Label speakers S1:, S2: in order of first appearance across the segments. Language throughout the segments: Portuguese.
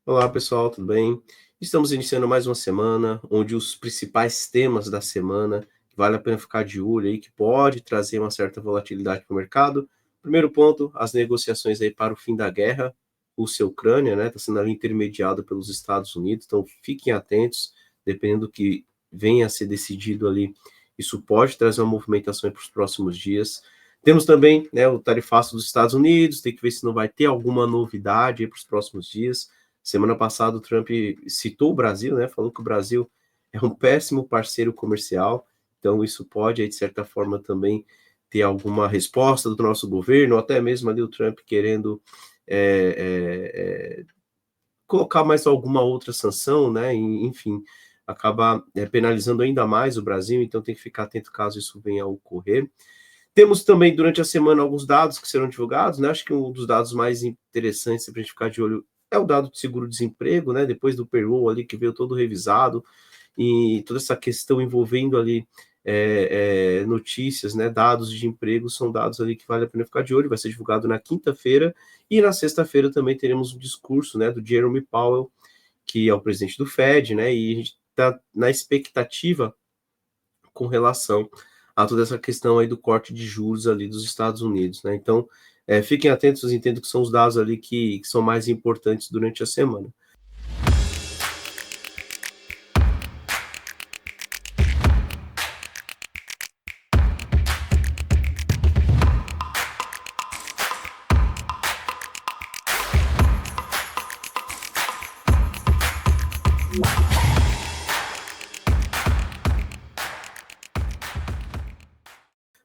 S1: Olá, pessoal, tudo bem? Estamos iniciando mais uma semana onde os principais temas da semana vale a pena ficar de olho aí, que pode trazer uma certa volatilidade para o mercado. Primeiro ponto, as negociações aí para o fim da guerra, Rússia-Ucrânia, né? Está sendo ali intermediado pelos Estados Unidos, então fiquem atentos, dependendo do que venha a ser decidido ali, isso pode trazer uma movimentação para os próximos dias. Temos também, né, o tarifaço dos Estados Unidos, tem que ver se não vai ter alguma novidade para os próximos dias. Semana passada o Trump citou o Brasil, né? Falou que o Brasil é um péssimo parceiro comercial, então isso pode, de certa forma, também ter alguma resposta do nosso governo, ou até mesmo ali o Trump querendo colocar mais alguma outra sanção, né? Enfim, acabar penalizando ainda mais o Brasil, então tem que ficar atento caso isso venha a ocorrer. Temos também durante a semana alguns dados que serão divulgados, né? Acho que um dos dados mais interessantes para a gente ficar de olho é o dado de seguro-desemprego, né? Depois do payroll ali que veio todo revisado e toda essa questão envolvendo ali notícias, né? Dados de emprego são dados ali que vale a pena ficar de olho. Vai ser divulgado na quinta-feira e na sexta-feira também teremos um discurso, né? Do Jerome Powell, que é o presidente do Fed, né? E a gente está na expectativa com relação a toda essa questão aí do corte de juros ali dos Estados Unidos, né? Então, fiquem atentos, entendo que são os dados ali que são mais importantes durante a semana.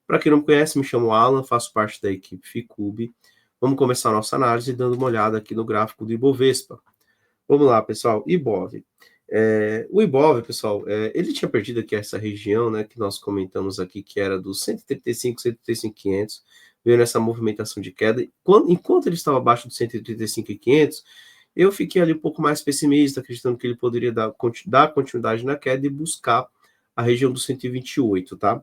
S1: Para quem não me conhece, me chamo Alan, faço parte da equipe Ficube. Vamos começar a nossa análise dando uma olhada aqui no gráfico do Ibovespa. Vamos lá, pessoal. Ibov. O Ibov, pessoal, ele tinha perdido aqui essa região, né, que nós comentamos aqui, que era dos 135, 135,500, veio nessa movimentação de queda. Enquanto ele estava abaixo dos 135,500, eu fiquei ali um pouco mais pessimista, acreditando que ele poderia dar continuidade na queda e buscar a região dos 128, tá?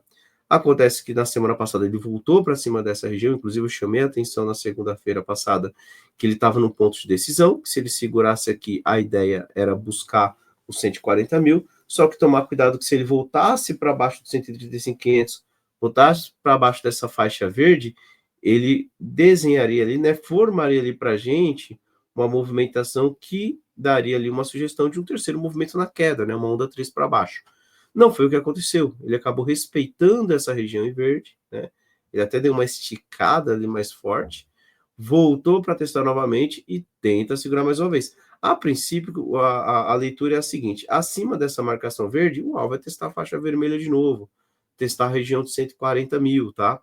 S1: Acontece que na semana passada ele voltou para cima dessa região, inclusive eu chamei a atenção na segunda-feira passada que ele estava no ponto de decisão, que se ele segurasse aqui, a ideia era buscar os 140 mil, só que tomar cuidado que se ele voltasse para baixo dos 135,500, voltasse para baixo dessa faixa verde, ele desenharia ali, né, formaria ali para a gente uma movimentação que daria ali uma sugestão de um terceiro movimento na queda, né, uma onda 3 para baixo. Não foi o que aconteceu. Ele acabou respeitando essa região em verde, né? Ele até deu uma esticada ali mais forte, voltou para testar novamente e tenta segurar mais uma vez. A princípio, a leitura é a seguinte: acima dessa marcação verde, o alvo vai testar a faixa vermelha de novo, testar a região de 140 mil, tá?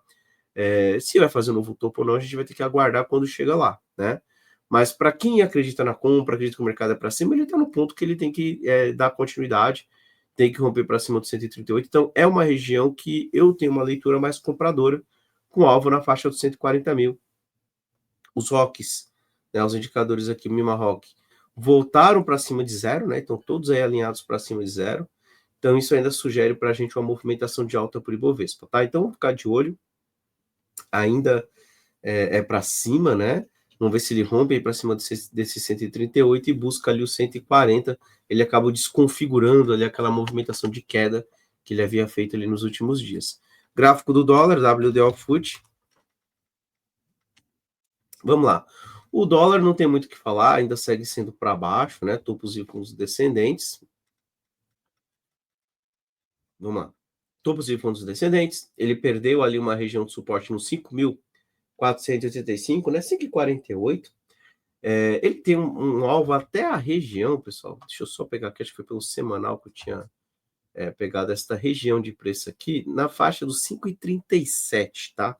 S1: Se vai fazer um novo topo ou não, a gente vai ter que aguardar quando chega lá, né? Mas para quem acredita na compra, acredita que o mercado é para cima, ele está no ponto que ele tem que dar continuidade, tem que romper para cima do 138. Então, é uma região que eu tenho uma leitura mais compradora, com alvo na faixa dos 140 mil. Os ROCs, né, os indicadores aqui, Mima Rock, voltaram para cima de zero, né? Então, todos aí alinhados para cima de zero. Então, isso ainda sugere para a gente uma movimentação de alta por Ibovespa, tá? Então, vamos ficar de olho. Ainda para cima, né? Vamos ver se ele rompe para cima desse 138 e busca ali o 140. Ele acaba desconfigurando ali aquela movimentação de queda que ele havia feito ali nos últimos dias. Gráfico do dólar, WDO FUT. Vamos lá. O dólar não tem muito o que falar, ainda segue sendo para baixo, né? Topos e fundos descendentes. Vamos lá. Topos e fundos descendentes. Ele perdeu ali uma região de suporte no 5.485, né? 5,48. Ele tem um alvo até a região, pessoal. Deixa eu só pegar aqui, acho que foi pelo semanal que eu tinha pegado esta região de preço aqui, na faixa dos 5,37, tá?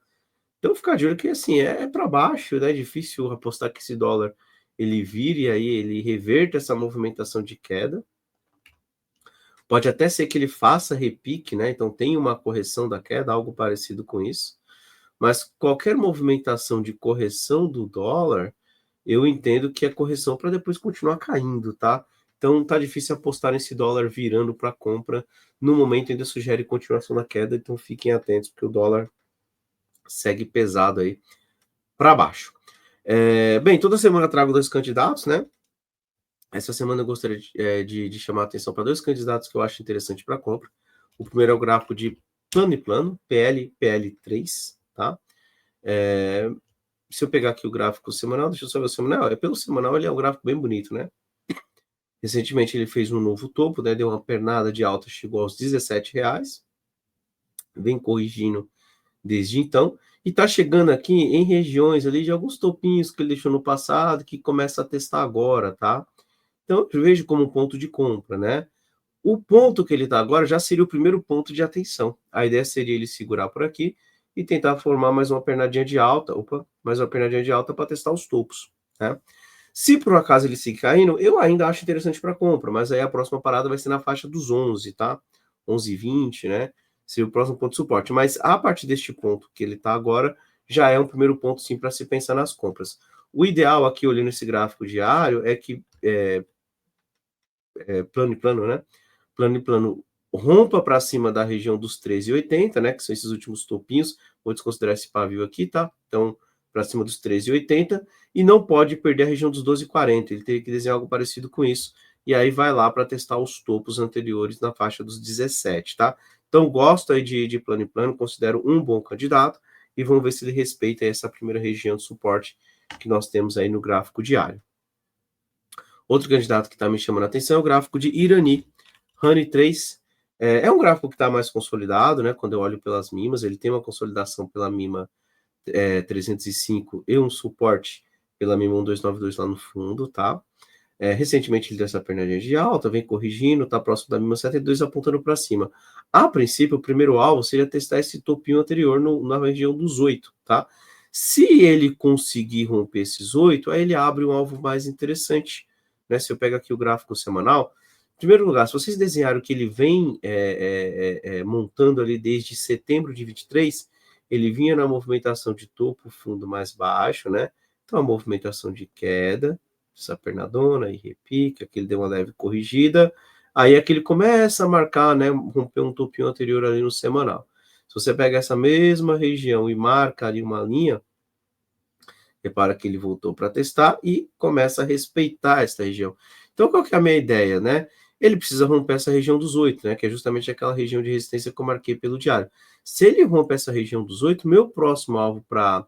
S1: Então, ficar de olho que, assim, para baixo, né? É difícil apostar que esse dólar ele vire aí, ele reverta essa movimentação de queda. Pode até ser que ele faça repique, né? Então, tem uma correção da queda, algo parecido com isso. Mas qualquer movimentação de correção do dólar, eu entendo que é correção para depois continuar caindo, tá? Então tá difícil apostar nesse dólar virando para compra. No momento ainda sugere continuação na queda, então fiquem atentos porque o dólar segue pesado aí para baixo. Bem, toda semana eu trago dois candidatos, né? Essa semana eu gostaria de chamar a atenção para dois candidatos que eu acho interessante para compra. O primeiro é o gráfico de plano e plano, PL3, tá? Se eu pegar aqui o gráfico semanal, deixa eu só ver o semanal. Pelo semanal ele é um gráfico bem bonito, né? Recentemente ele fez um novo topo, né? Deu uma pernada de alta, chegou aos R$17. Vem corrigindo desde então. E está chegando aqui em regiões ali de alguns topinhos que ele deixou no passado, que começa a testar agora, tá? Então eu vejo como um ponto de compra, né? O ponto que ele está agora já seria o primeiro ponto de atenção. A ideia seria ele segurar por aqui e tentar formar mais uma pernadinha de alta, mais uma pernadinha de alta para testar os topos, né? Se por acaso ele seguir caindo, eu ainda acho interessante para compra, mas aí a próxima parada vai ser na faixa dos 11, tá? 11,20, né? Seria o próximo ponto de suporte. Mas a partir deste ponto que ele está agora, já é um primeiro ponto sim para se pensar nas compras. O ideal aqui, olhando esse gráfico diário, é que plano e plano, né? Plano e plano rompa para cima da região dos 13,80, né? Que são esses últimos topinhos. Vou desconsiderar esse pavio aqui, tá? Então, para cima dos 13,80 e não pode perder a região dos 12,40. Ele teria que desenhar algo parecido com isso. E aí vai lá para testar os topos anteriores na faixa dos 17, tá? Então, gosto aí de plano e plano, considero um bom candidato e vamos ver se ele respeita essa primeira região de suporte que nós temos aí no gráfico diário. Outro candidato que está me chamando a atenção é o gráfico de Irani, Honey 3. É um gráfico que está mais consolidado, né? Quando eu olho pelas mimas, ele tem uma consolidação pela mima 305 e um suporte pela mima 1292 lá no fundo, tá? Recentemente ele deu essa pernadinha de alta, vem corrigindo, tá próximo da mima 72, apontando para cima. A princípio, o primeiro alvo seria testar esse topinho anterior na região dos 8, tá? Se ele conseguir romper esses 8, aí ele abre um alvo mais interessante, né? Se eu pego aqui o gráfico semanal, em primeiro lugar, se vocês desenharam que ele vem montando ali desde setembro de 23, ele vinha na movimentação de topo, fundo mais baixo, né? Então, a movimentação de queda, essa pernadona e repique, aqui ele deu uma leve corrigida, aí aqui ele começa a marcar, né, romper um topinho anterior ali no semanal. Se você pega essa mesma região e marca ali uma linha, repara que ele voltou para testar e começa a respeitar essa região. Então, qual que é a minha ideia, né? Ele precisa romper essa região dos 8, né? Que é justamente aquela região de resistência que eu marquei pelo diário. Se ele romper essa região dos 8, meu próximo alvo para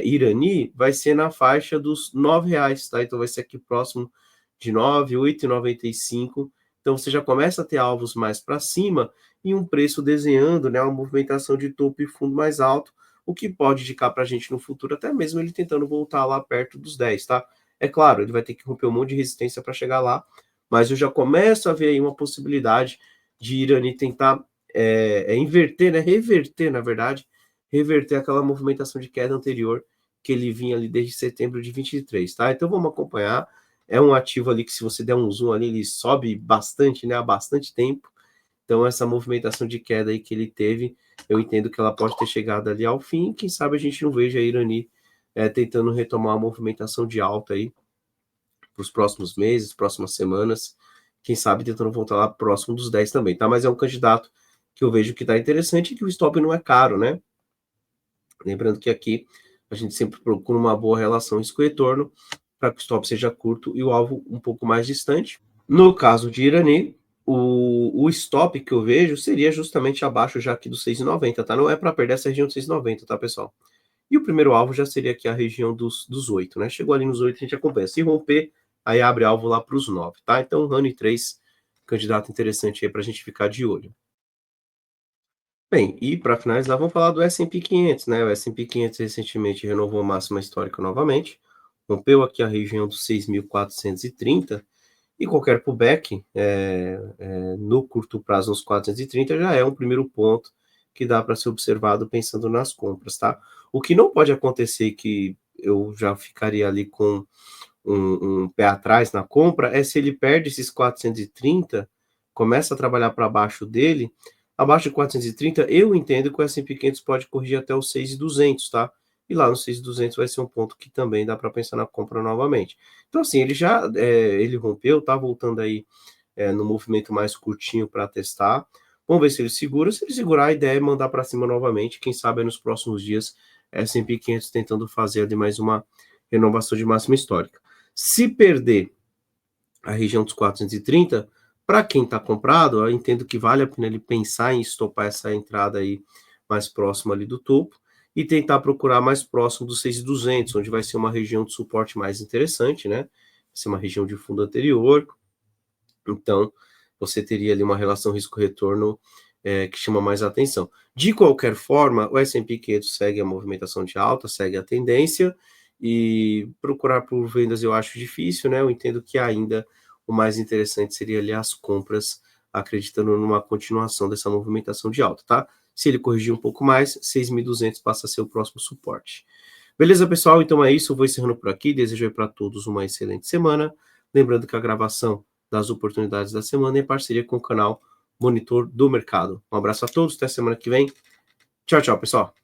S1: Irani vai ser na faixa dos R$9, tá? Então vai ser aqui próximo de 9, 8,95. Então você já começa a ter alvos mais para cima e um preço desenhando, né, uma movimentação de topo e fundo mais alto, o que pode indicar para a gente no futuro, até mesmo ele tentando voltar lá perto dos 10, tá? É claro, ele vai ter que romper um monte de resistência para chegar lá, mas eu já começo a ver aí uma possibilidade de Irani tentar inverter, né, reverter, na verdade, reverter aquela movimentação de queda anterior que ele vinha ali desde setembro de 23, tá? Então vamos acompanhar. É um ativo ali que se você der um zoom ali, ele sobe bastante, né, há bastante tempo. Então essa movimentação de queda aí que ele teve, eu entendo que ela pode ter chegado ali ao fim. Quem sabe a gente não veja a Irani tentando retomar a movimentação de alta aí para os próximos meses, próximas semanas. Quem sabe tentando voltar lá próximo dos 10 também, tá? Mas é um candidato que eu vejo que está interessante e que o stop não é caro, né? Lembrando que aqui a gente sempre procura uma boa relação risco-retorno para que o stop seja curto e o alvo um pouco mais distante. No caso de Irani, o stop que eu vejo seria justamente abaixo já aqui dos 6,90, tá? Não é para perder essa região de 6,90, tá, pessoal? E o primeiro alvo já seria aqui a região dos 8, né? Chegou ali nos 8, a gente acompanha. Se romper, aí abre alvo lá para os 9, tá? Então, Honey 3, candidato interessante aí para a gente ficar de olho. Bem, e para finalizar, vamos falar do S&P 500, né? O S&P 500 recentemente renovou a máxima histórica novamente, rompeu aqui a região dos 6.430 e qualquer pullback no curto prazo nos 430 já é um primeiro ponto que dá para ser observado pensando nas compras, tá? O que não pode acontecer, que eu já ficaria ali com um pé atrás na compra, é se ele perde esses 430, começa a trabalhar para baixo dele. Abaixo de 430, eu entendo que o S&P 500 pode corrigir até os 6.200, tá? E lá no 6.200 vai ser um ponto que também dá para pensar na compra novamente. Então, assim, ele já ele rompeu, tá voltando aí no movimento mais curtinho para testar. Vamos ver se ele segura. Se ele segurar, a ideia é mandar para cima novamente. Quem sabe nos próximos dias, S&P 500 tentando fazer ali mais uma renovação de máxima histórica. Se perder a região dos 430, para quem está comprado, eu entendo que vale a pena ele pensar em estopar essa entrada aí mais próxima ali do topo e tentar procurar mais próximo dos 6.200, onde vai ser uma região de suporte mais interessante, né? Vai ser uma região de fundo anterior, então você teria ali uma relação risco-retorno que chama mais atenção. De qualquer forma, o S&P 500 segue a movimentação de alta, segue a tendência, e procurar por vendas eu acho difícil, né? Eu entendo que ainda o mais interessante seria ali as compras, acreditando numa continuação dessa movimentação de alta, tá? Se ele corrigir um pouco mais, 6.200 passa a ser o próximo suporte. Beleza, pessoal? Então é isso, eu vou encerrando por aqui. Desejo para todos uma excelente semana. Lembrando que a gravação das oportunidades da semana é em parceria com o canal Monitor do Mercado. Um abraço a todos, até semana que vem. Tchau, tchau, pessoal.